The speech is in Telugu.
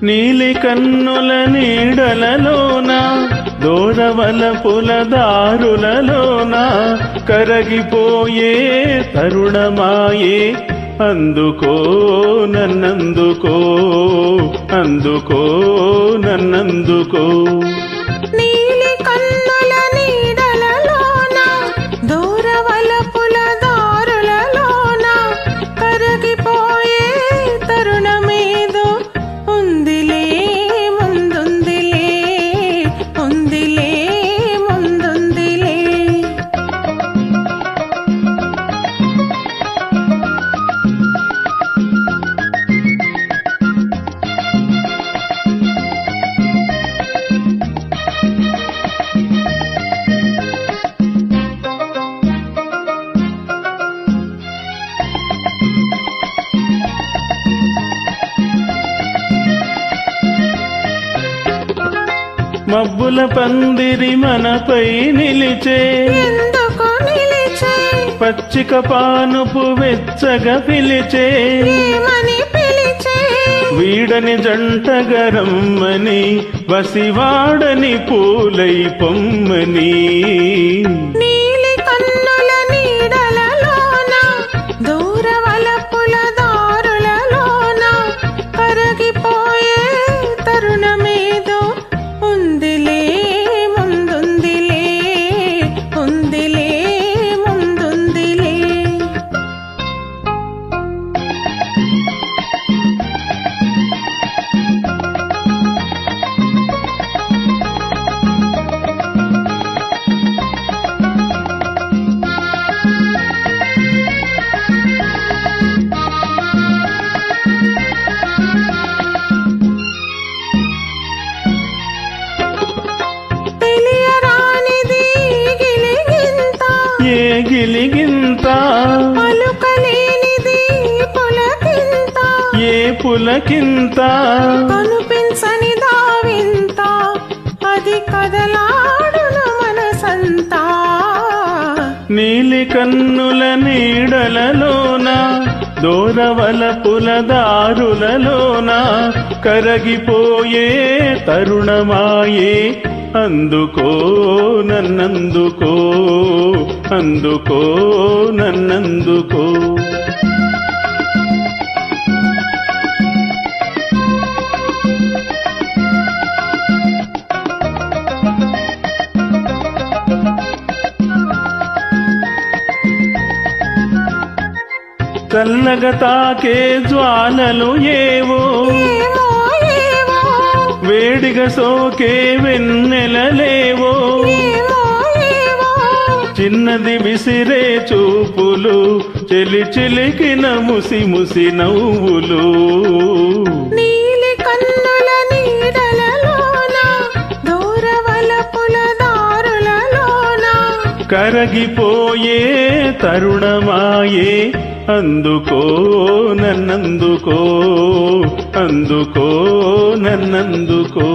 నీలి కన్నుల నీడలలోన దూరవలపుల దారులలోన కరగిపోయే తరుణమాయే అందుకో నన్నందుకో అందుకో నన్నందుకో నీలి కన్నుల నీడలలోన దూరవలపుల దారులలోన కరగిపోయే తరుణమేదో ఉందిలే ముందుందిలే ఉందిలే ముందుందిలే మబ్బుల పందిరి మనపై నిలిచే ఎందుకు నిలిచే పచ్చిక పానుపు వెచ్చగా పిలిచే ఏమని పిలిచే వీడని జంటగరమ్మని వసివాడని పూలై పొమ్మని నీలి కన్నుల నీడలలోన దూరవలపుల దారులలోన కరగిపోయే తరుణమేదో ఉందిలే ముందుందిలే ఉందిలే ముందుందిలే తెలియరానిది గిలిగింత ఏ గిలిగింత పలుకలేనిది పులకింత ఏ పులకింత కనిపించని దావింత అది కదలాడును మనసంతా నీలి కన్నుల నీడలలోన దూరవలపుల దారులలోన కరగిపోయే తరుణమాయే అందుకో నన్నందుకో అందుకో నన్నందుకో చల్లగా తాకే జ్వాలలు ఏవో ఏమో ఏమో వేడిగా సోకే వెన్నెలలేవో ఏమో ఏమో చిన్నది విసిరే చూపులు చెలి చిలికిన ముసి ముసి నవ్వులు నీలి కన్నుల నీడలలోన దూరవలపుల దారులలోన కరగిపోయే తరుణమాయే అందుకో నన్నందుకో అందుకో నన్నందుకో